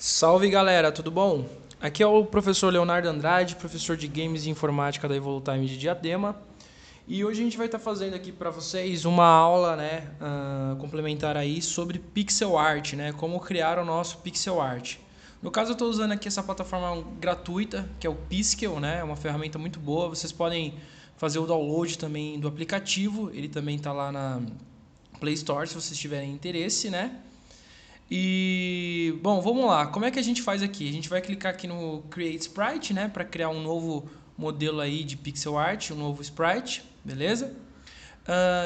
Salve galera, tudo bom? Aqui é o professor Leonardo Andrade, professor de Games e Informática da Evolutime de Diadema. E hoje a gente vai estar fazendo aqui para vocês uma aula, complementar aí sobre pixel art, né? Como criar o nosso pixel art. No caso eu estou usando aqui essa plataforma gratuita, que é o Piskel, né? É uma ferramenta muito boa. Vocês podem fazer o download também do aplicativo, ele também está lá na Play Store se vocês tiverem interesse, né? E, bom, vamos lá. Como é que a gente faz aqui? A gente vai clicar aqui no Create Sprite, né, para criar um novo modelo aí de pixel art, um novo sprite, beleza?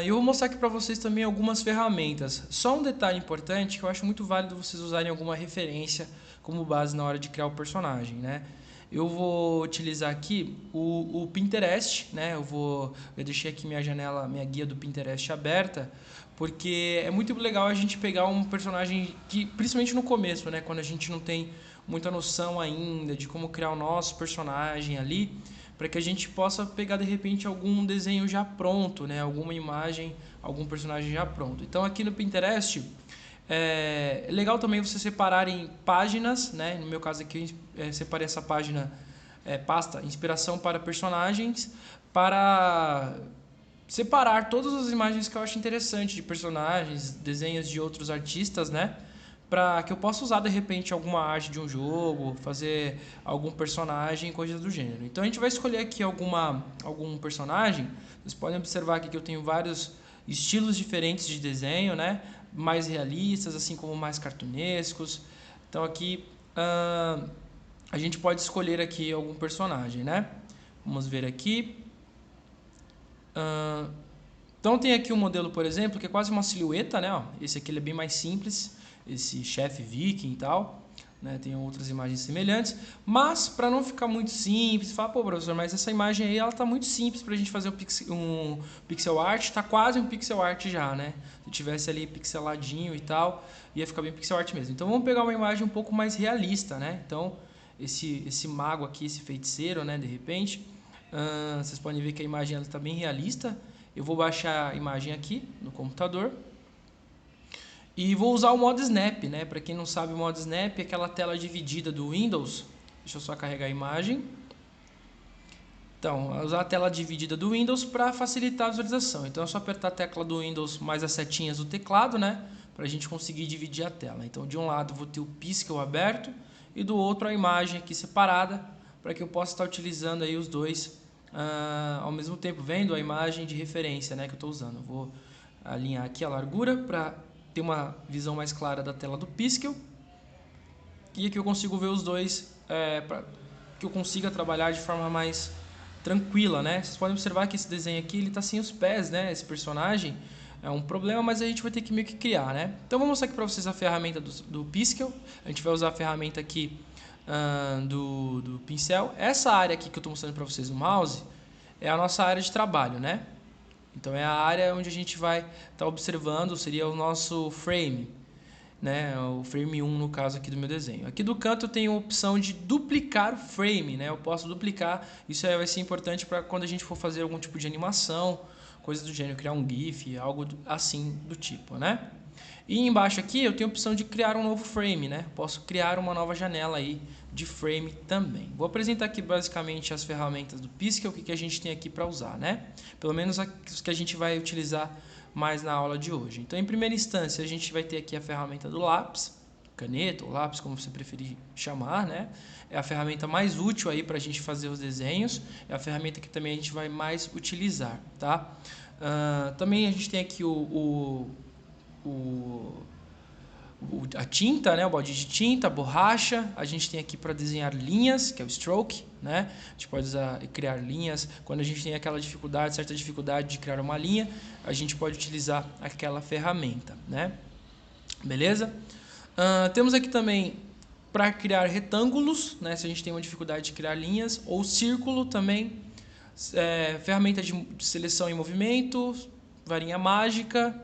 Eu vou mostrar aqui para vocês também algumas ferramentas. Só um detalhe importante que eu acho muito válido vocês usarem alguma referência como base na hora de criar o personagem, né? Eu vou utilizar aqui o Pinterest, né? Eu deixei aqui minha janela, minha guia do Pinterest aberta, porque é muito legal a gente pegar um personagem que, principalmente no começo, né? Quando a gente não tem muita noção ainda de como criar o nosso personagem ali, para que a gente possa pegar de repente algum desenho já pronto, né? Alguma imagem, algum personagem já pronto. Então aqui no Pinterest é legal também você separar em páginas, né? No meu caso aqui eu separei essa página, pasta inspiração para personagens, para separar todas as imagens que eu acho interessante de personagens, desenhos de outros artistas, né? Para que eu possa usar de repente alguma arte de um jogo, fazer algum personagem, coisas do gênero. Então a gente vai escolher aqui algum personagem. Vocês podem observar aqui que eu tenho vários estilos diferentes de desenho, né? Mais realistas, assim como mais cartunescos. Então aqui a gente pode escolher aqui algum personagem, né? Vamos ver aqui. Então tem aqui um modelo, por exemplo, que é quase uma silhueta, né? Ó, esse aqui ele é bem mais simples, esse chefe viking e tal. Né? Tem outras imagens semelhantes, mas para não ficar muito simples, fala, pô, professor, mas essa imagem aí ela tá muito simples para a gente fazer um pixel art, tá quase um pixel art já, né? Se tivesse ali pixeladinho e tal, ia ficar bem pixel art mesmo. Então vamos pegar uma imagem um pouco mais realista, né? Então esse mago aqui, esse feiticeiro, né? De repente, vocês podem ver que a imagem está bem realista. Eu vou baixar a imagem aqui no computador e vou usar o modo Snap, né? Para quem não sabe, o modo Snap é aquela tela dividida do Windows. Deixa eu só carregar a imagem. Então, usar a tela dividida do Windows para facilitar a visualização. Então, é só apertar a tecla do Windows mais as setinhas do teclado, né? Para a gente conseguir dividir a tela. Então, de um lado vou ter o Piskel aberto e do outro a imagem aqui separada, para que eu possa estar utilizando aí os dois ao mesmo tempo, vendo a imagem de referência, né, que eu estou usando. Eu vou alinhar aqui a largura para ter uma visão mais clara da tela do Piskel. E aqui eu consigo ver os dois, para que eu consiga trabalhar de forma mais tranquila, né? Vocês podem observar que esse desenho aqui ele está sem os pés, né? Esse personagem é um problema, mas a gente vai ter que meio que criar, né? Então vou mostrar aqui para vocês a ferramenta do Piskel. A gente vai usar a ferramenta aqui do pincel. Essa área aqui que eu estou mostrando para vocês no mouse é a nossa área de trabalho, né? Então é a área onde a gente vai estar observando, seria o nosso frame, né? O frame 1 no caso aqui do meu desenho. Aqui do canto eu tenho a opção de duplicar o frame, né? Eu posso duplicar, isso aí vai ser importante para quando a gente for fazer algum tipo de animação, coisa do gênero, criar um GIF, algo assim do tipo, né? E embaixo aqui eu tenho a opção de criar um novo frame, né? Posso criar uma nova janela aí de frame também. Vou apresentar aqui basicamente as ferramentas do Piskel, o que a gente tem aqui para usar, né? Pelo menos as que a gente vai utilizar mais na aula de hoje. Então, em primeira instância, a gente vai ter aqui a ferramenta do lápis, caneta ou lápis, como você preferir chamar, né? É a ferramenta mais útil aí para a gente fazer os desenhos, é a ferramenta que também a gente vai mais utilizar, tá? Também a gente tem aqui a tinta, né? O balde de tinta, a borracha. A gente tem aqui para desenhar linhas, que é o stroke, né? A gente pode usar e criar linhas. Quando a gente tem aquela dificuldade, certa dificuldade de criar uma linha, a gente pode utilizar aquela ferramenta, né? Beleza? Temos aqui também para criar retângulos, né? Se a gente tem uma dificuldade de criar linhas, ou círculo também. Ferramenta de seleção em movimento, varinha mágica.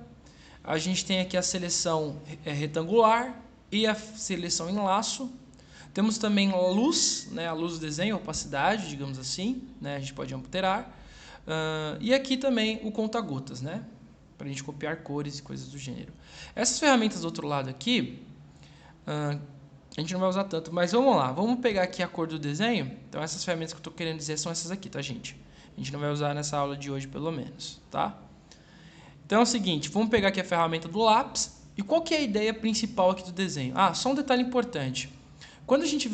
A gente tem aqui a seleção retangular e a seleção em laço. Temos também a luz, né, a luz do desenho, opacidade, digamos assim, né, a gente pode alterar. E aqui também o conta-gotas, né, para a gente copiar cores e coisas do gênero. Essas ferramentas do outro lado aqui, A gente não vai usar tanto, mas vamos lá. Vamos pegar aqui a cor do desenho. Então, essas ferramentas que eu estou querendo dizer são essas aqui, tá, gente? A gente não vai usar nessa aula de hoje, pelo menos, tá? Então, é o seguinte. Vamos pegar aqui a ferramenta do lápis. E qual que é a ideia principal aqui do desenho? Ah, só um detalhe importante. Quando a gente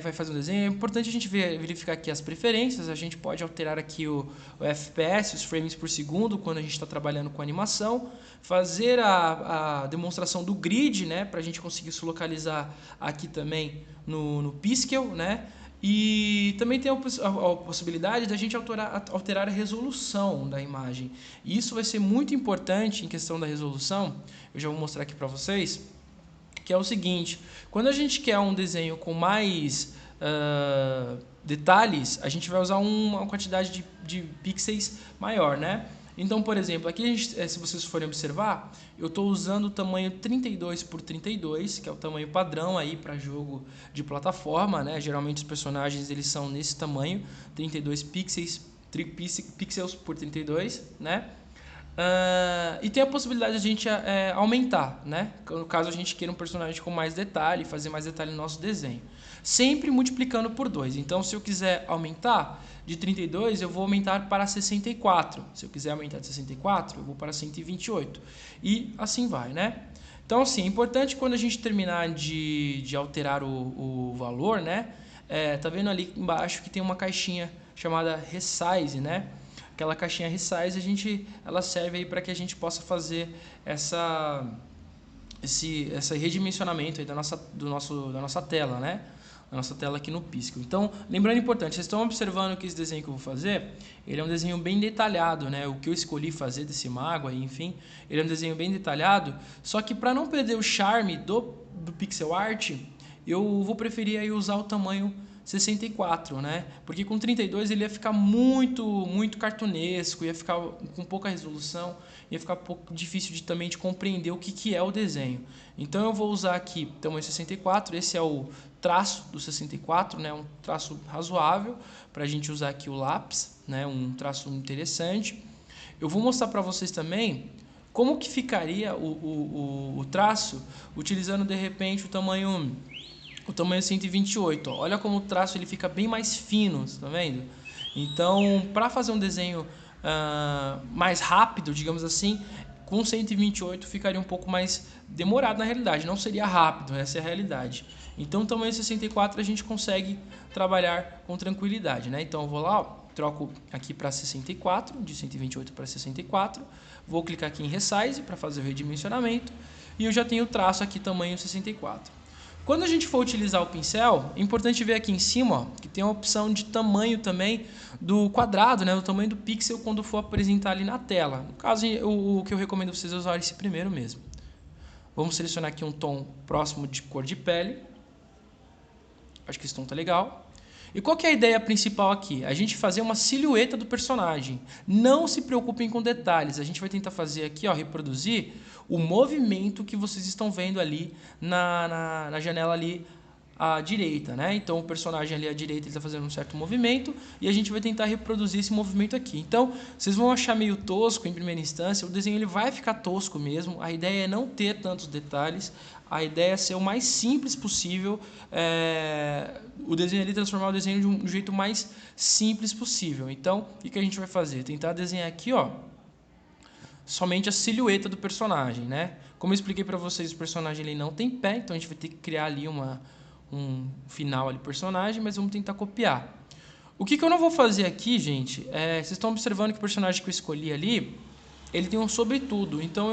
vai fazer um desenho, é importante a gente verificar aqui as preferências. A gente pode alterar aqui o FPS, os frames por segundo, quando a gente está trabalhando com animação. Fazer a demonstração do grid, né, para a gente conseguir se localizar aqui também no Piskel, né? E também tem a possibilidade da gente alterar a resolução da imagem. E isso vai ser muito importante em questão da resolução. Eu já vou mostrar aqui para vocês. Que é o seguinte, quando a gente quer um desenho com mais detalhes, a gente vai usar uma quantidade de pixels maior, né? Então, por exemplo, aqui se vocês forem observar, eu estou usando o tamanho 32 por 32, que é o tamanho padrão aí para jogo de plataforma, né? Geralmente os personagens eles são nesse tamanho, 32 pixels por 32, né? E tem a possibilidade de a gente aumentar, né? No caso a gente queira um personagem com mais detalhe, fazer mais detalhe no nosso desenho. Sempre multiplicando por 2. Então, se eu quiser aumentar de 32, eu vou aumentar para 64. Se eu quiser aumentar de 64, eu vou para 128. E assim vai, né? Então, assim, é importante quando a gente terminar de alterar o valor, né? Tá vendo ali embaixo que tem uma caixinha chamada Resize, né? Aquela caixinha Resize, ela serve aí para que a gente possa fazer esse redimensionamento aí da nossa tela, né? Da nossa tela aqui no Piskel. Então, lembrando importante, vocês estão observando que esse desenho que eu vou fazer, ele é um desenho bem detalhado, né? O que eu escolhi fazer desse mago aí, enfim, ele é um desenho bem detalhado, só que para não perder o charme do pixel art, eu vou preferir aí usar o tamanho 64, né? Porque com 32 ele ia ficar muito cartunesco, ia ficar com pouca resolução, ia ficar um pouco difícil também de compreender o que é o desenho. Então eu vou usar aqui tamanho 64, esse é o traço do 64, né? Um traço razoável para a gente usar aqui o lápis, né? Um traço interessante. Eu vou mostrar para vocês também como que ficaria o traço utilizando de repente o tamanho 128, ó. Olha como o traço ele fica bem mais fino, tá vendo? Então, para fazer um desenho mais rápido, digamos assim, com 128 ficaria um pouco mais demorado na realidade, não seria rápido, essa é a realidade. Então, tamanho 64 a gente consegue trabalhar com tranquilidade, né? Então, eu vou lá, ó, troco aqui para 64, de 128 para 64, vou clicar aqui em Resize para fazer o redimensionamento e eu já tenho o traço aqui tamanho 64. Quando a gente for utilizar o pincel, é importante ver aqui em cima, ó, que tem a opção de tamanho também do quadrado, né, do tamanho do pixel quando for apresentar ali na tela. No caso, o que eu recomendo vocês usarem esse primeiro mesmo. Vamos selecionar aqui um tom próximo de cor de pele. Acho que esse tom tá legal. E qual que é a ideia principal aqui? A gente fazer uma silhueta do personagem. Não se preocupem com detalhes. A gente vai tentar fazer aqui, ó, reproduzir o movimento que vocês estão vendo ali na janela ali à direita, né? Então o personagem ali à direita está fazendo um certo movimento e a gente vai tentar reproduzir esse movimento aqui. Então vocês vão achar meio tosco em primeira instância, o desenho ele vai ficar tosco mesmo. A ideia é não ter tantos detalhes, a ideia é ser o mais simples possível, o desenho ali transformar o desenho de um jeito mais simples possível. Então o que a gente vai fazer? Tentar desenhar aqui, ó, somente a silhueta do personagem, né? Como eu expliquei para vocês, o personagem ele não tem pé, então a gente vai ter que criar ali um final ali personagem, mas vamos tentar copiar. O que eu não vou fazer aqui, gente, vocês estão observando que o personagem que eu escolhi ali, ele tem um sobretudo, então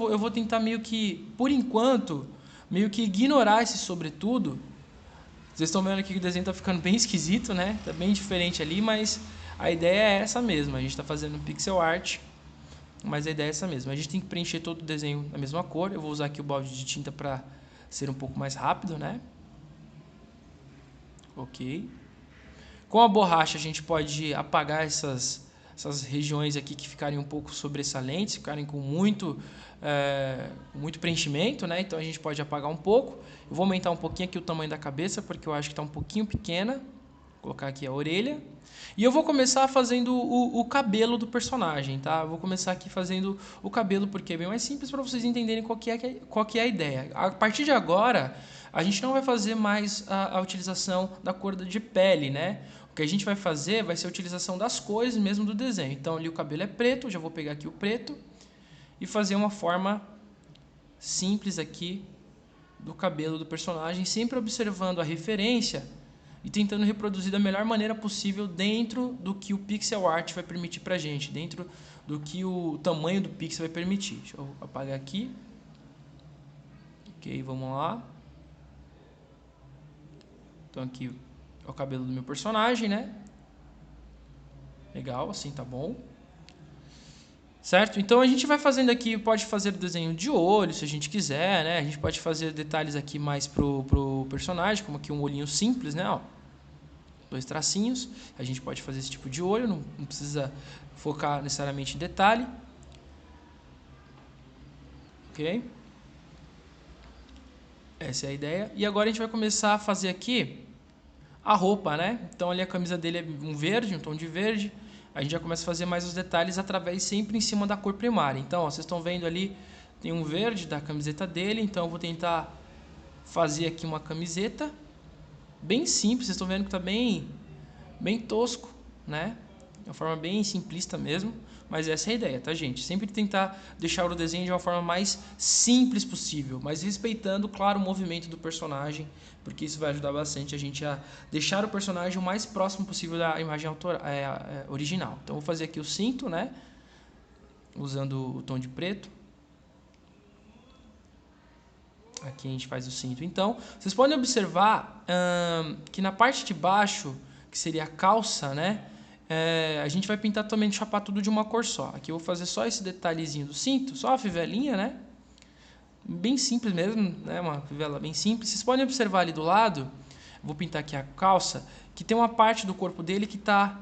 eu vou tentar meio que, por enquanto, meio que ignorar esse sobretudo. Vocês estão vendo aqui que o desenho está ficando bem esquisito, né? Tá bem diferente ali, mas a ideia é essa mesma. A gente está fazendo pixel art, mas a ideia é essa mesma. A gente tem que preencher todo o desenho da mesma cor. Eu vou usar aqui o balde de tinta para ser um pouco mais rápido, né? Ok. Com a borracha a gente pode apagar essas regiões aqui que ficarem um pouco sobressalentes, ficarem com muito preenchimento, né? Então a gente pode apagar um pouco. Eu vou aumentar um pouquinho aqui o tamanho da cabeça, porque eu acho que está um pouquinho pequena. Vou colocar aqui a orelha. E eu vou começar fazendo o cabelo do personagem, tá? Eu vou começar aqui fazendo o cabelo, porque é bem mais simples para vocês entenderem qual que é a ideia. A partir de agora, a gente não vai fazer mais a utilização da cor de pele, né? O que a gente vai fazer vai ser a utilização das cores mesmo do desenho. Então ali o cabelo é preto, eu já vou pegar aqui o preto e fazer uma forma simples aqui do cabelo do personagem, sempre observando a referência e tentando reproduzir da melhor maneira possível dentro do que o pixel art vai permitir pra gente, dentro do que o tamanho do pixel vai permitir. Deixa eu apagar aqui. Ok, vamos lá. Então aqui é o cabelo do meu personagem, né? Legal, assim tá bom. Certo? Então a gente vai fazendo aqui, pode fazer o desenho de olho, se a gente quiser, né? A gente pode fazer detalhes aqui mais pro personagem, como aqui um olhinho simples, né? Ó, 2 tracinhos. A gente pode fazer esse tipo de olho, não precisa focar necessariamente em detalhe. Ok? Essa é a ideia. E agora a gente vai começar a fazer aqui a roupa, né? Então ali a camisa dele é um verde, um tom de verde. A gente já começa a fazer mais os detalhes através sempre em cima da cor primária. Então, ó, vocês estão vendo ali, tem um verde da camiseta dele. Então eu vou tentar fazer aqui uma camiseta bem simples. Vocês estão vendo que está bem tosco, né? De uma forma bem simplista mesmo. Mas essa é a ideia, tá, gente? Sempre tentar deixar o desenho de uma forma mais simples possível, mas respeitando, claro, o movimento do personagem, porque isso vai ajudar bastante a gente a deixar o personagem o mais próximo possível da imagem original. Então, eu vou fazer aqui o cinto, né? Usando o tom de preto. Aqui a gente faz o cinto. Então, vocês podem observar que na parte de baixo, que seria a calça, né? A gente vai pintar também, chapar tudo de uma cor só. Aqui eu vou fazer só esse detalhezinho do cinto, só a fivelinha, né? Bem simples mesmo, né? Uma fivela bem simples. Vocês podem observar ali do lado, vou pintar aqui a calça, que tem uma parte do corpo dele que está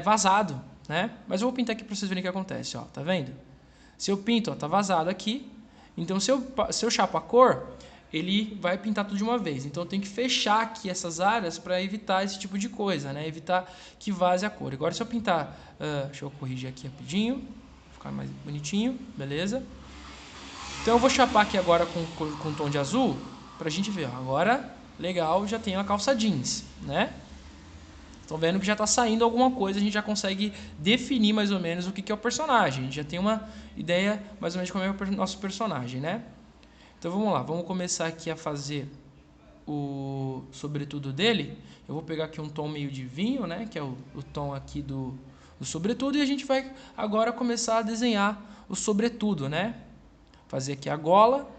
vazado, né? Mas eu vou pintar aqui para vocês verem o que acontece, ó. Tá vendo? Se eu pinto, ó, tá vazado aqui. Então, se eu chapo a cor, ele vai pintar tudo de uma vez. Então, eu tenho que fechar aqui essas áreas para evitar esse tipo de coisa, né? Evitar que vaze a cor. Agora, se eu pintar... deixa eu corrigir aqui rapidinho, ficar mais bonitinho, beleza? Então, eu vou chapar aqui agora com tom de azul, para a gente ver. Ó. Agora, legal, já tenho a calça jeans, né? Estão vendo que já está saindo alguma coisa, a gente já consegue definir mais ou menos o que é o personagem. A gente já tem uma ideia mais ou menos de como é o nosso personagem, né? Então vamos lá, vamos começar aqui a fazer o sobretudo dele. Eu vou pegar aqui um tom meio de vinho, né? Que é o tom aqui do sobretudo. E a gente vai agora começar a desenhar o sobretudo, né? Fazer aqui a gola.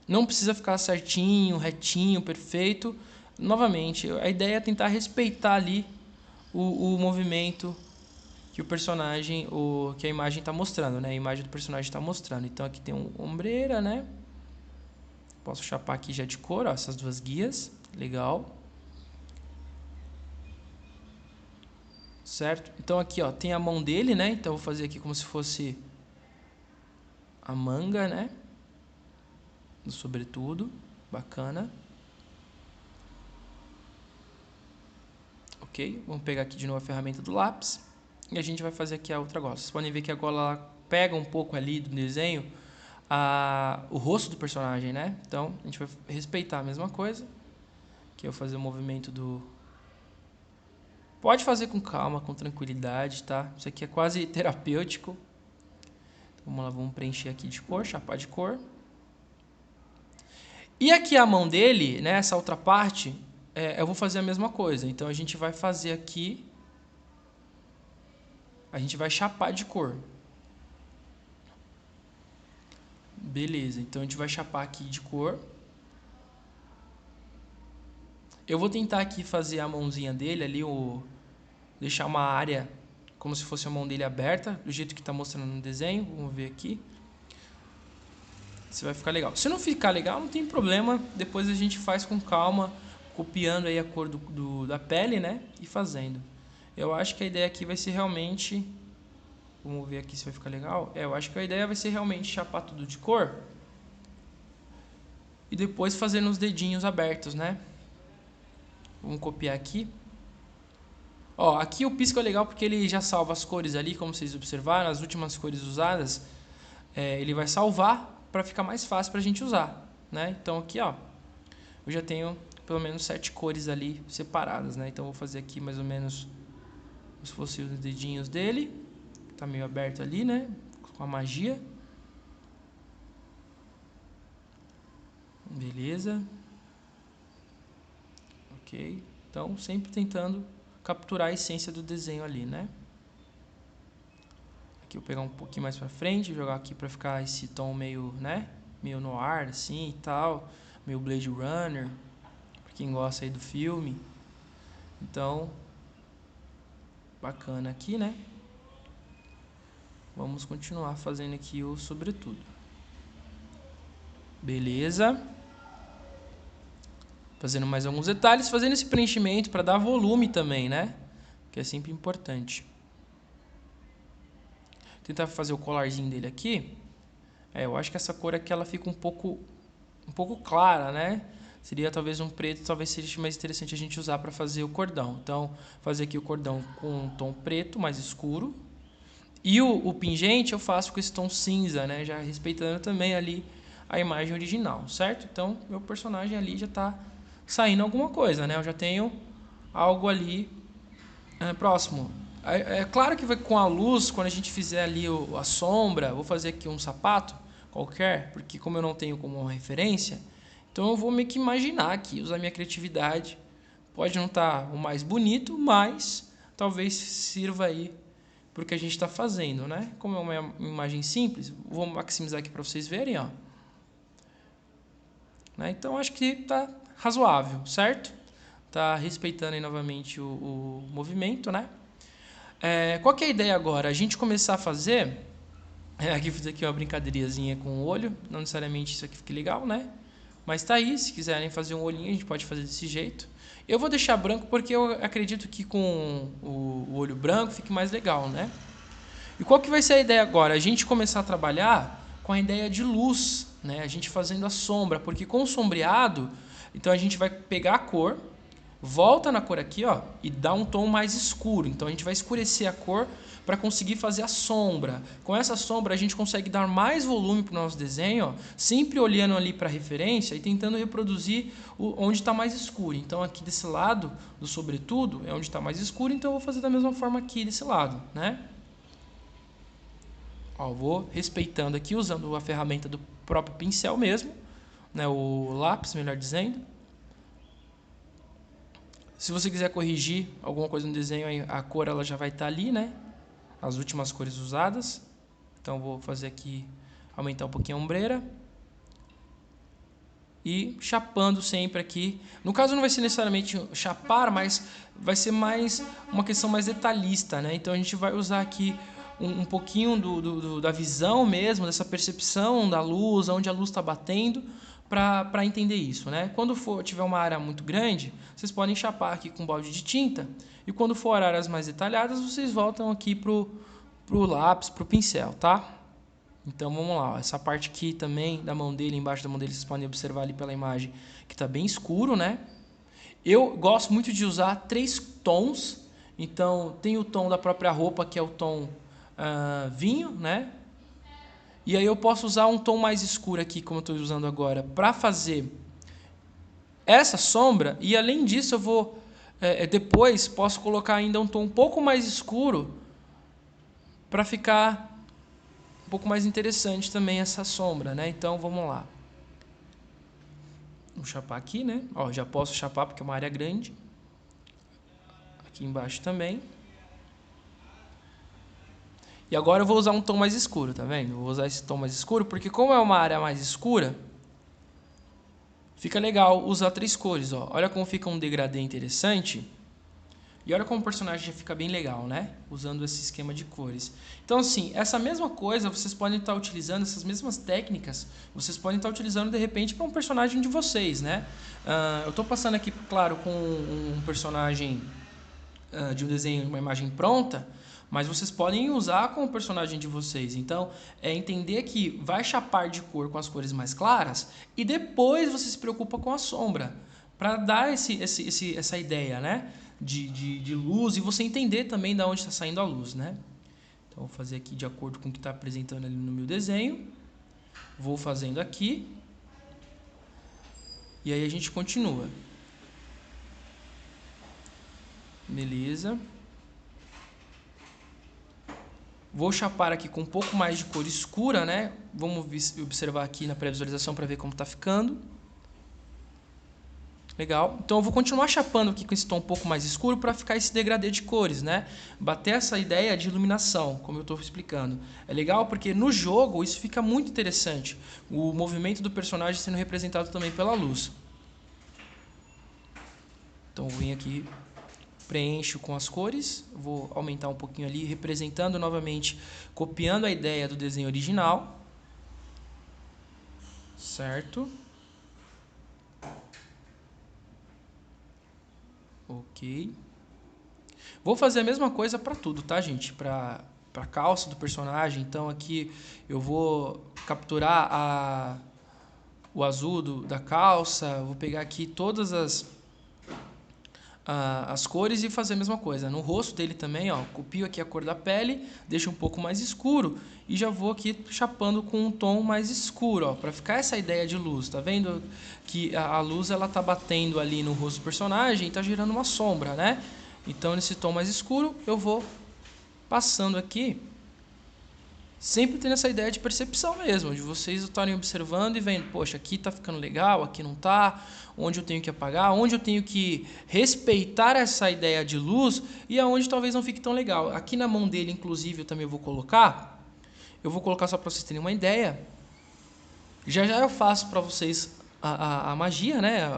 Não precisa ficar certinho, retinho, perfeito. Novamente, a ideia é tentar respeitar ali o movimento que o personagem, que a imagem está mostrando, né? A imagem do personagem está mostrando. Então aqui tem uma ombreira, né? Posso chapar aqui já de cor, ó, essas duas guias. Legal. Certo? Então aqui, ó, tem a mão dele, né? Então eu vou fazer aqui como se fosse a manga, né? Do sobretudo. Bacana. Ok? Vamos pegar aqui de novo a ferramenta do lápis. E a gente vai fazer aqui a outra gola. Vocês podem ver que a gola ela pega um pouco ali do desenho o rosto do personagem, né? Então, a gente vai respeitar a mesma coisa. Aqui eu vou fazer o movimento do... Pode fazer com calma, com tranquilidade, tá? Isso aqui é quase terapêutico. Então, vamos lá, vamos preencher aqui de cor, chapar de cor. E aqui a mão dele, né? Essa outra parte, eu vou fazer a mesma coisa. Então, a gente vai fazer aqui... A gente vai chapar de cor. Beleza, então a gente vai chapar aqui de cor. Eu vou tentar aqui fazer a mãozinha dele ali, deixar uma área como se fosse a mão dele aberta, do jeito que está mostrando no desenho. Vamos ver aqui. Isso vai ficar legal. Se não ficar legal, não tem problema. Depois a gente faz com calma, copiando aí a cor da pele, né? E fazendo. Eu acho que a ideia aqui vai ser realmente... Vamos ver aqui se vai ficar legal. Eu acho que a ideia vai ser realmente chapar tudo de cor. E depois fazer nos dedinhos abertos, né? Vamos copiar aqui. Ó, aqui o pisco é legal porque ele já salva as cores ali, como vocês observaram. As últimas cores usadas, ele vai salvar. para ficar mais fácil para a gente usar, né? Então aqui, ó, eu já tenho pelo menos 7 cores ali separadas, né? Então eu vou fazer aqui mais ou menos como se fossem os dedinhos dele. Tá meio aberto ali, né? Com a magia. Beleza. Ok. Então sempre tentando capturar a essência do desenho ali, né? Aqui eu vou pegar um pouquinho mais pra frente, jogar aqui pra ficar esse tom meio, né? Meio noir, assim e tal. Meio Blade Runner. Pra quem gosta aí do filme. Então, bacana aqui, né? Vamos continuar fazendo aqui o sobretudo. Beleza. Fazendo mais alguns detalhes, fazendo esse preenchimento para dar volume também, né? Que é sempre importante. Tentar fazer o colarzinho dele aqui. Eu acho que essa cor aqui ela fica um pouco clara, né? Seria talvez um preto, talvez seja mais interessante a gente usar para fazer o cordão. Então, fazer aqui o cordão com um tom preto mais escuro. E o pingente eu faço com esse tom cinza, né? Já respeitando também ali a imagem original, certo? Então, meu personagem ali já está saindo alguma coisa, né? Eu já tenho algo ali próximo. É claro que vai com a luz, quando a gente fizer ali a sombra, vou fazer aqui um sapato qualquer, porque como eu não tenho como uma referência, então eu vou meio que imaginar aqui, usar minha criatividade. Pode não estar o mais bonito, mas talvez sirva aí para o que a gente está fazendo, né? Como é uma imagem simples, vou maximizar aqui para vocês verem, ó. Né? Então acho que está razoável, certo? Está respeitando aí novamente o movimento, né? Qual que é a ideia agora? A gente começar a fazer... aqui fiz aqui uma brincadeirazinha com o olho, não necessariamente isso aqui fique legal, né? Mas tá aí, se quiserem fazer um olhinho, a gente pode fazer desse jeito. Eu vou deixar branco porque eu acredito que com o olho branco fique mais legal, né? E qual que vai ser a ideia agora? A gente começar a trabalhar com a ideia de luz, né? A gente fazendo a sombra, porque com o sombreado, então a gente vai pegar a cor, volta na cor aqui, ó, e dá um tom mais escuro. Então a gente vai escurecer a cor para conseguir fazer a sombra. Com essa sombra a gente consegue dar mais volume para o nosso desenho, ó, sempre olhando ali para a referência e tentando reproduzir onde está mais escuro. Então aqui desse lado do sobretudo é onde está mais escuro, então eu vou fazer da mesma forma aqui desse lado, né? Ó, vou respeitando aqui, usando a ferramenta do próprio pincel mesmo, né, o lápis, melhor dizendo. Se você quiser corrigir alguma coisa no desenho, a cor ela já vai estar ali, né? As últimas cores usadas. Então vou fazer aqui, aumentar um pouquinho a ombreira. E chapando sempre aqui. No caso não vai ser necessariamente chapar, mas vai ser mais uma questão mais detalhista, né? Então a gente vai usar aqui um pouquinho da visão mesmo, dessa percepção da luz, onde a luz está batendo, para entender isso, né? Quando tiver uma área muito grande, vocês podem chapar aqui com balde de tinta, e quando for áreas mais detalhadas, vocês voltam aqui pro lápis, pro pincel, tá? Então vamos lá, ó. Essa parte aqui também da mão dele, embaixo da mão dele, vocês podem observar ali pela imagem que está bem escuro, né? Eu gosto muito de usar 3 tons, então tem o tom da própria roupa, que é o tom vinho, né? E aí eu posso usar um tom mais escuro aqui, como eu estou usando agora, para fazer essa sombra. E além disso eu vou, depois posso colocar ainda um tom um pouco mais escuro para ficar um pouco mais interessante também essa sombra, né? Então vamos lá. Vou chapar aqui, né? Ó, já posso chapar porque é uma área grande. Aqui embaixo também. E agora eu vou usar um tom mais escuro, tá vendo? Eu vou usar esse tom mais escuro porque como é uma área mais escura, fica legal usar 3 cores, ó. Olha como fica um degradê interessante. E olha como o personagem já fica bem legal, né? Usando esse esquema de cores. Então, assim, essa mesma coisa vocês podem estar utilizando, essas mesmas técnicas, vocês podem estar utilizando de repente para um personagem de vocês, né? Eu estou passando aqui, claro, com um personagem de um desenho, uma imagem pronta, mas vocês podem usar com o personagem de vocês. Então, é entender que vai chapar de cor com as cores mais claras e depois você se preocupa com a sombra, para dar essa ideia, né? De luz e você entender também de onde está saindo a luz, né? Então, vou fazer aqui de acordo com o que está apresentando ali no meu desenho. Vou fazendo aqui. E aí a gente continua. Beleza. Vou chapar aqui com um pouco mais de cor escura, né? Vamos observar aqui na pré-visualização para ver como está ficando. Legal. Então eu vou continuar chapando aqui com esse tom um pouco mais escuro para ficar esse degradê de cores, né? Bater essa ideia de iluminação, como eu estou explicando. É legal porque no jogo isso fica muito interessante. O movimento do personagem sendo representado também pela luz. Então eu venho aqui, preencho com as cores, vou aumentar um pouquinho ali, representando novamente, copiando a ideia do desenho original. Certo? Ok. Vou fazer a mesma coisa para tudo, tá, gente? Para a calça do personagem. Então aqui eu vou capturar o azul da calça. Vou pegar aqui todas as cores e fazer a mesma coisa. No rosto dele também, ó, copio aqui a cor da pele, deixo um pouco mais escuro e já vou aqui chapando com um tom mais escuro, ó, para ficar essa ideia de luz. Tá vendo que a luz ela tá batendo ali no rosto do personagem e tá gerando uma sombra, né? Então nesse tom mais escuro eu vou passando aqui, sempre tendo essa ideia de percepção mesmo, de vocês estarem observando e vendo, poxa, aqui tá ficando legal, aqui não tá, onde eu tenho que apagar, onde eu tenho que respeitar essa ideia de luz e aonde talvez não fique tão legal. Aqui na mão dele, inclusive, eu também vou colocar só para vocês terem uma ideia. Já já eu faço para vocês a magia, né?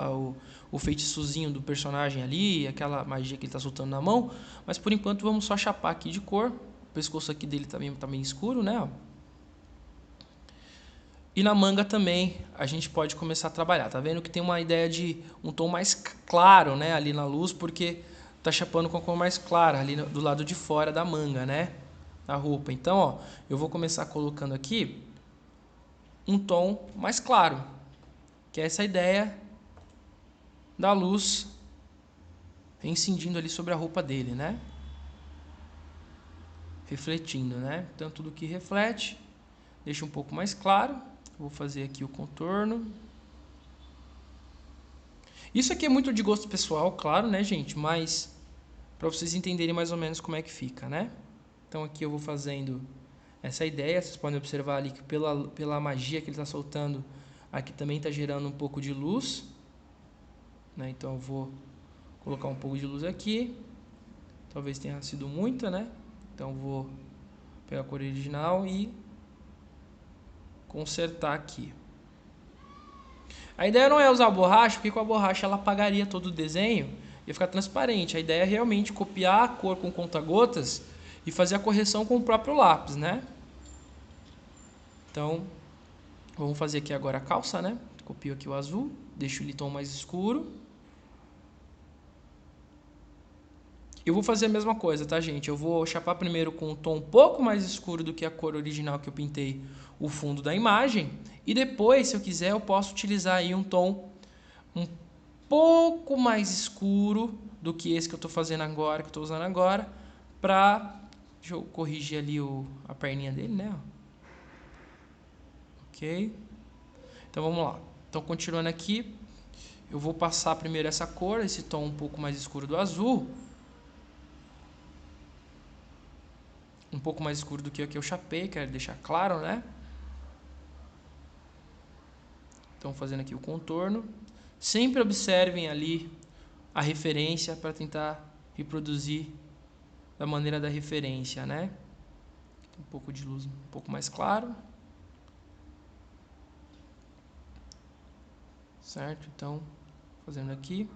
O feitiçozinho do personagem ali, aquela magia que ele está soltando na mão, mas por enquanto vamos só chapar aqui de cor. O pescoço aqui dele também tá bem escuro, né? E na manga também a gente pode começar a trabalhar. Tá vendo que tem uma ideia de um tom mais claro, né, ali na luz, porque tá chapando com a cor mais clara ali do lado de fora da manga, né, da roupa. Então, ó, eu vou começar colocando aqui um tom mais claro, que é essa ideia da luz incidindo ali sobre a roupa dele, né? Refletindo, né? Então tudo que reflete, deixa um pouco mais claro. Vou fazer aqui o contorno. Isso aqui é muito de gosto pessoal, claro, né, gente? Mas para vocês entenderem mais ou menos como é que fica, né? Então aqui eu vou fazendo essa ideia. Vocês podem observar ali que pela magia que ele está soltando, aqui também está gerando um pouco de luz, né? Então eu vou colocar um pouco de luz aqui. Talvez tenha sido muita, né? Então vou pegar a cor original e consertar aqui. A ideia não é usar a borracha, porque com a borracha ela apagaria todo o desenho e ia ficar transparente. A ideia é realmente copiar a cor com conta-gotas e fazer a correção com o próprio lápis, né? Então, vamos fazer aqui agora a calça, né? Copio aqui o azul, deixo ele tom mais escuro. Eu vou fazer a mesma coisa, tá, gente? Eu vou chapar primeiro com um tom um pouco mais escuro do que a cor original que eu pintei o fundo da imagem. E depois, se eu quiser, eu posso utilizar aí um tom um pouco mais escuro do que esse que eu estou fazendo agora, que eu estou usando agora, pra... Deixa eu corrigir ali a perninha dele, né? Ok. Então, vamos lá. Então, continuando aqui, eu vou passar primeiro essa cor, esse tom um pouco mais escuro do azul. Um pouco mais escuro do que o que eu chapei, quero deixar claro, né? Então, fazendo aqui o contorno. Sempre observem ali a referência para tentar reproduzir da maneira da referência, né? Um pouco de luz um pouco mais claro. Certo? Então, fazendo aqui.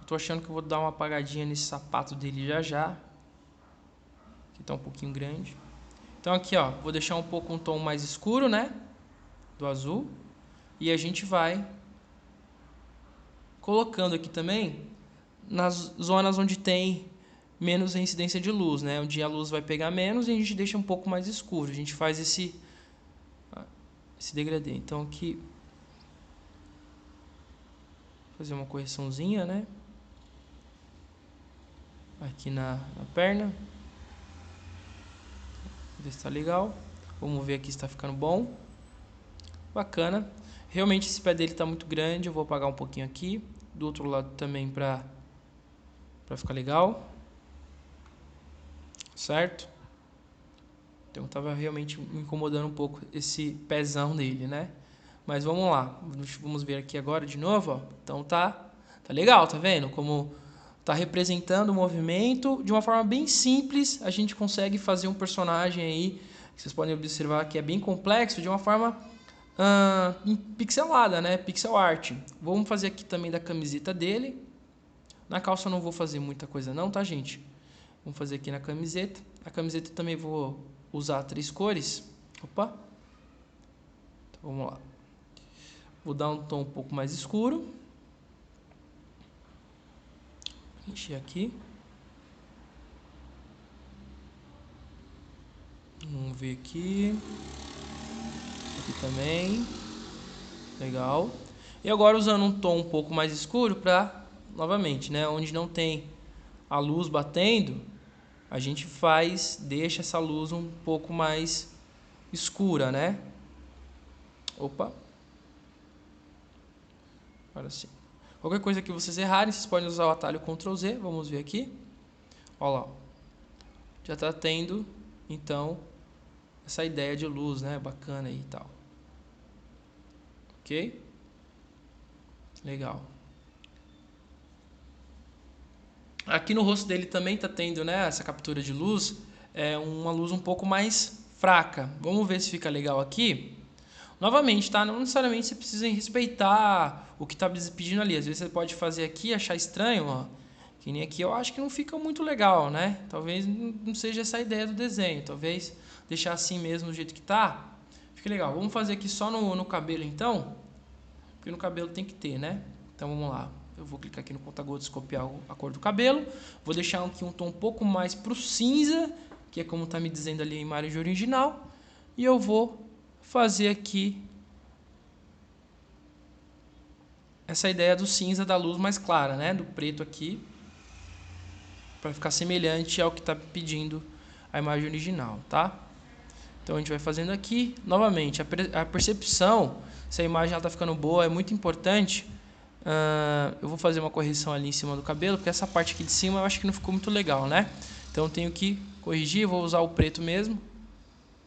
Estou achando que eu vou dar uma apagadinha nesse sapato dele já já. Que está um pouquinho grande. Então aqui, ó, vou deixar um pouco um tom mais escuro, né? Do azul. E a gente vai colocando aqui também nas zonas onde tem menos incidência de luz, né? Onde a luz vai pegar menos e a gente deixa um pouco mais escuro. A gente faz esse degradê. Então aqui fazer uma correçãozinha, né? Aqui na perna. Ver se tá legal. Vamos ver aqui se está ficando bom. Bacana. Realmente esse pé dele está muito grande. Eu vou apagar um pouquinho aqui. Do outro lado também para ficar legal. Certo? Então estava realmente me incomodando um pouco esse pezão dele, né? Mas vamos lá. Vamos ver aqui agora de novo, ó. Então tá legal, tá vendo? Como tá representando o movimento de uma forma bem simples, a gente consegue fazer um personagem aí, que vocês podem observar que é bem complexo, de uma forma pixelada, né? Pixel art. Vamos fazer aqui também da camiseta dele. Na calça eu não vou fazer muita coisa não, tá, gente? Vamos fazer aqui na camiseta. A camiseta também vou usar 3 cores. Opa! Então, vamos lá. Vou dar um tom um pouco mais escuro. Encher aqui. Vamos ver aqui. Aqui também. Legal. E agora usando um tom um pouco mais escuro para, novamente, né, onde não tem a luz batendo, a gente deixa essa luz um pouco mais escura, né? Opa. Agora sim. Qualquer coisa que vocês errarem, vocês podem usar o atalho Ctrl Z. Vamos ver aqui. Olha lá. Já está tendo, então, essa ideia de luz, né? Bacana aí e tal. Ok? Legal. Aqui no rosto dele também está tendo, né, essa captura de luz. Uma luz um pouco mais fraca. Vamos ver se fica legal aqui. Novamente, tá? Não necessariamente você precisa respeitar o que está pedindo ali. Às vezes você pode fazer aqui e achar estranho, ó. Que nem aqui eu acho que não fica muito legal, né? Talvez não seja essa a ideia do desenho. Talvez deixar assim mesmo do jeito que tá. Fica legal. Vamos fazer aqui só no cabelo então. Porque no cabelo tem que ter, né? Então vamos lá. Eu vou clicar aqui no conta-gotas e copiar a cor do cabelo. Vou deixar aqui um tom um pouco mais pro cinza, que é como está me dizendo ali a imagem original. E eu vou fazer aqui essa ideia do cinza da luz mais clara, né? Do preto aqui, para ficar semelhante ao que está pedindo a imagem original, tá? Então a gente vai fazendo aqui. Novamente, a percepção, se a imagem está ficando boa, é muito importante. Eu vou fazer uma correção ali em cima do cabelo, porque essa parte aqui de cima eu acho que não ficou muito legal, né? Então eu tenho que corrigir, vou usar o preto mesmo.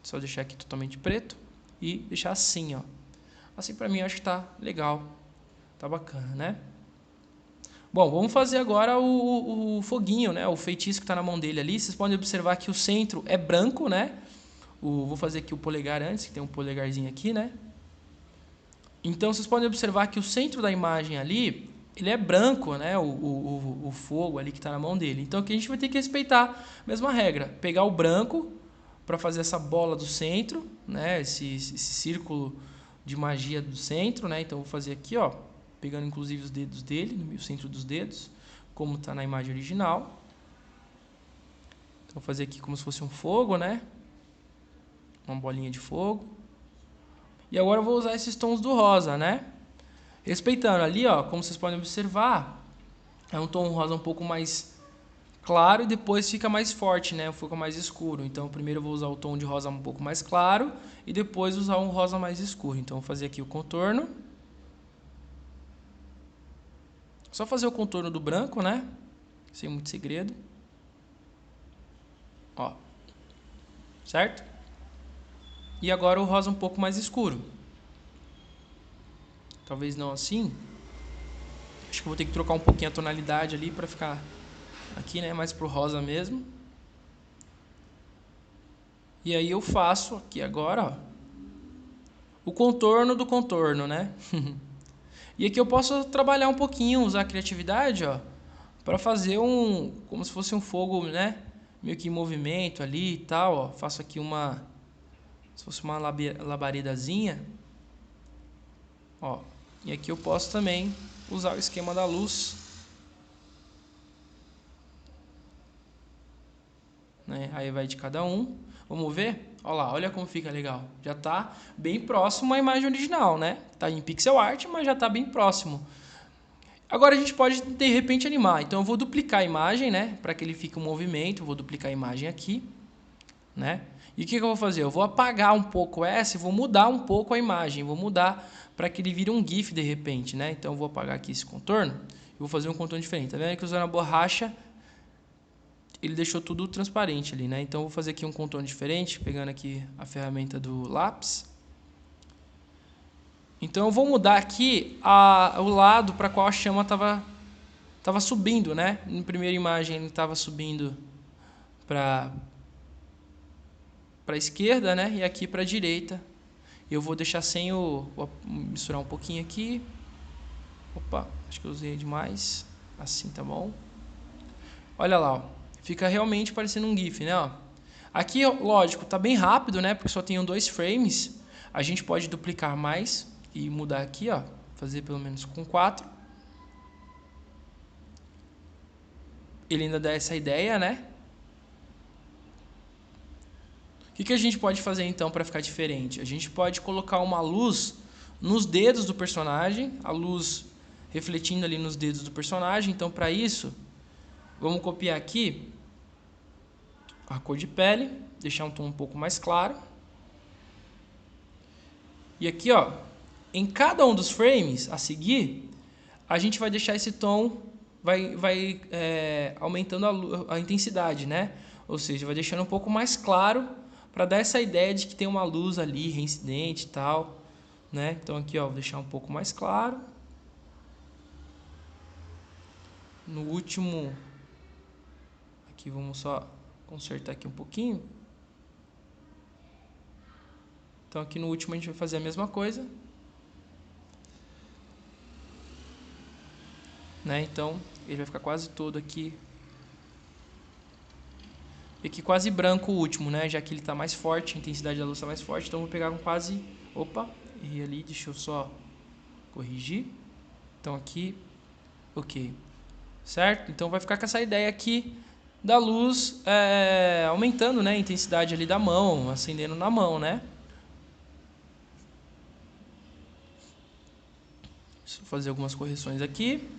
Só deixar aqui totalmente preto e deixar assim, ó. Assim pra mim eu acho que tá legal. Tá bacana, né? Bom, vamos fazer agora o foguinho, né? O feitiço que está na mão dele ali. Vocês podem observar que o centro é branco, né? Vou fazer aqui o polegar antes, que tem um polegarzinho aqui, né? Então, vocês podem observar que o centro da imagem ali, ele é branco, né? O fogo ali que está na mão dele. Então, aqui a gente vai ter que respeitar a mesma regra. Pegar o branco para fazer essa bola do centro, né? Esse círculo de magia do centro, né? Então, vou fazer aqui, ó. Pegando inclusive os dedos dele, no centro dos dedos, como está na imagem original. Então, vou fazer aqui como se fosse um fogo, né? Uma bolinha de fogo. E agora eu vou usar esses tons do rosa, né? Respeitando ali, ó, como vocês podem observar, é um tom rosa um pouco mais claro e depois fica mais forte, né? Fica mais escuro. Então, primeiro eu vou usar o tom de rosa um pouco mais claro e depois usar um rosa mais escuro. Então, vou fazer aqui o contorno. Só fazer o contorno do branco, né? Sem muito segredo. Ó. Certo? E agora o rosa um pouco mais escuro. Talvez não assim. Acho que vou ter que trocar um pouquinho a tonalidade ali para ficar aqui, né? Mais pro rosa mesmo. E aí eu faço aqui agora, ó, o contorno do contorno, né? E aqui eu posso trabalhar um pouquinho, usar a criatividade, ó, para fazer como se fosse um fogo, né? Meio que em movimento ali e tal, ó. Faço aqui se fosse uma labaredazinha, ó. E aqui eu posso também usar o esquema da luz, né? Aí vai de cada um. Vamos ver? Olha lá, olha como fica legal. Já está bem próximo à imagem original, né? Está em pixel art, mas já está bem próximo. Agora a gente pode, de repente, animar. Então eu vou duplicar a imagem, né? Para que ele fique um movimento. Eu vou duplicar a imagem aqui, né? E o que eu vou fazer? Eu vou apagar um pouco essa e vou mudar um pouco a imagem. Vou mudar para que ele vire um GIF de repente, né? Então eu vou apagar aqui esse contorno e vou fazer um contorno diferente. Tá vendo que usando a borracha ele deixou tudo transparente ali, né? Então eu vou fazer aqui um contorno diferente, pegando aqui a ferramenta do lápis. Então eu vou mudar aqui o lado para qual a chama estava subindo, né? Na primeira imagem ele estava subindo para a esquerda, né? E aqui para a direita. Eu vou deixar sem vou misturar um pouquinho aqui. Opa, acho que eu usei demais. Assim tá bom. Olha lá, ó. Fica realmente parecendo um GIF, né? Ó. Aqui, lógico, tá bem rápido, né? Porque só tenho 2 frames. A gente pode duplicar mais e mudar aqui, ó. Fazer pelo menos com 4. Ele ainda dá essa ideia, né? O que a gente pode fazer então para ficar diferente? A gente pode colocar uma luz nos dedos do personagem, a luz refletindo ali nos dedos do personagem. Então, para isso, vamos copiar aqui a cor de pele, deixar um tom um pouco mais claro. E aqui, ó, em cada um dos frames a seguir, a gente vai deixar esse tom, vai aumentando a intensidade, né? Ou seja, vai deixando um pouco mais claro para dar essa ideia de que tem uma luz ali reincidente e tal, né? Então aqui, ó, vou deixar um pouco mais claro. No último, aqui vamos só consertar aqui um pouquinho. Então aqui no último a gente vai fazer a mesma coisa, né? Então ele vai ficar quase todo aqui. E aqui quase branco o último, né? Já que ele está mais forte, a intensidade da luz está mais forte. Então eu vou pegar um quase... Opa, errei ali, deixa eu só corrigir. Então aqui, ok. Certo? Então vai ficar com essa ideia aqui da luz aumentando, né? A intensidade ali da mão, acendendo na mão, né? Deixa eu fazer algumas correções aqui.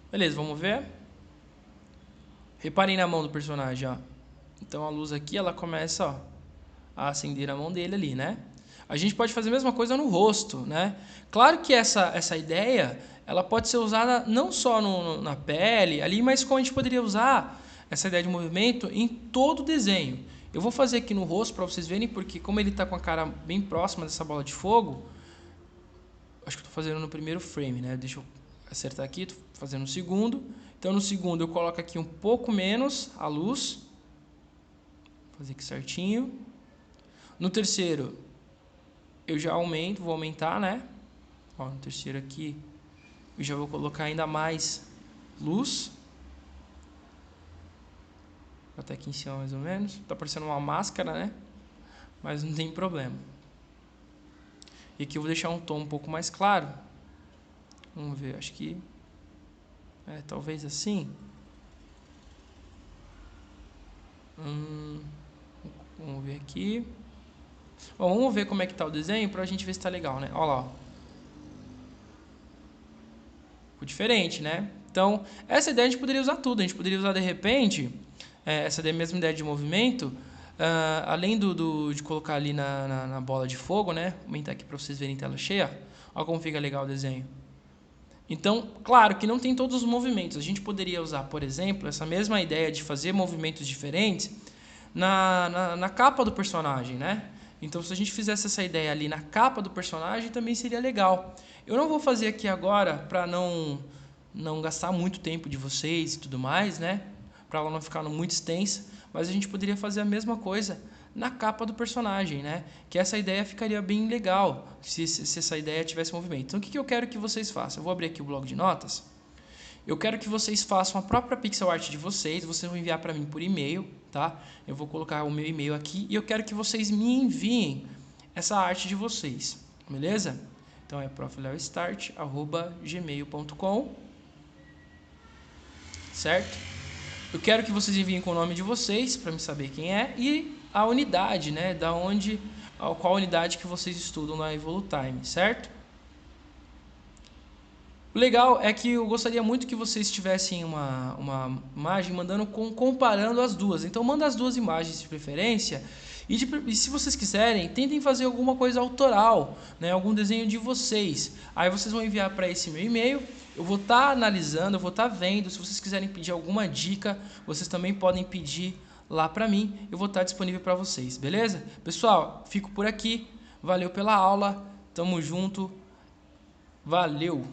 Beleza, vamos ver. Reparem na mão do personagem, ó. Então a luz aqui, ela começa, ó, a acender a mão dele ali, né? A gente pode fazer a mesma coisa no rosto, né? Claro que essa ideia, ela pode ser usada não só na pele ali, mas como a gente poderia usar essa ideia de movimento em todo o desenho. Eu vou fazer aqui no rosto para vocês verem, porque como ele está com a cara bem próxima dessa bola de fogo, acho que estou fazendo no primeiro frame, né? Deixa eu acertar aqui, estou fazendo no segundo. Então no segundo eu coloco aqui um pouco menos a luz. Vou fazer aqui certinho. No terceiro eu já aumento, vou aumentar, né? Ó, no terceiro aqui eu já vou colocar ainda mais luz. Até aqui em cima mais ou menos. Tá parecendo uma máscara, né? Mas não tem problema. E aqui eu vou deixar um tom um pouco mais claro. Vamos ver, acho que... talvez assim. Vamos ver aqui. Bom, vamos ver como é que tá o desenho pra gente ver se tá legal, né? Olha lá, ó. Ficou diferente, né? Então, essa ideia a gente poderia usar tudo. A gente poderia usar, de repente, essa mesma ideia de movimento, além de colocar ali na bola de fogo, né? Vou aumentar aqui para vocês verem em tela cheia. Olha como fica legal o desenho. Então, claro que não tem todos os movimentos. A gente poderia usar, por exemplo, essa mesma ideia de fazer movimentos diferentes na capa do personagem, né? Então, se a gente fizesse essa ideia ali na capa do personagem, também seria legal. Eu não vou fazer aqui agora para não gastar muito tempo de vocês e tudo mais, né? Para ela não ficar muito extensa, mas a gente poderia fazer a mesma coisa na capa do personagem, né? Que essa ideia ficaria bem legal se essa ideia tivesse movimento. Então, o que eu quero que vocês façam? Eu vou abrir aqui o bloco de notas. Eu quero que vocês façam a própria pixel art de vocês. Vocês vão enviar para mim por e-mail, tá? Eu vou colocar o meu e-mail aqui e eu quero que vocês me enviem essa arte de vocês, beleza? Então é profleostart@gmail.com, certo? Eu quero que vocês enviem com o nome de vocês para me saber quem é e a unidade, né? Qual unidade que vocês estudam na Evolutime, certo? O legal é que eu gostaria muito que vocês tivessem uma imagem comparando as duas. Então manda as duas imagens de preferência. E se vocês quiserem, tentem fazer alguma coisa autoral, né? Algum desenho de vocês. Aí vocês vão enviar para esse meu e-mail. Eu vou estar analisando, eu vou estar vendo. Se vocês quiserem pedir alguma dica, vocês também podem pedir lá para mim. Eu vou estar disponível para vocês, beleza? Pessoal, fico por aqui. Valeu pela aula. Tamo junto. Valeu!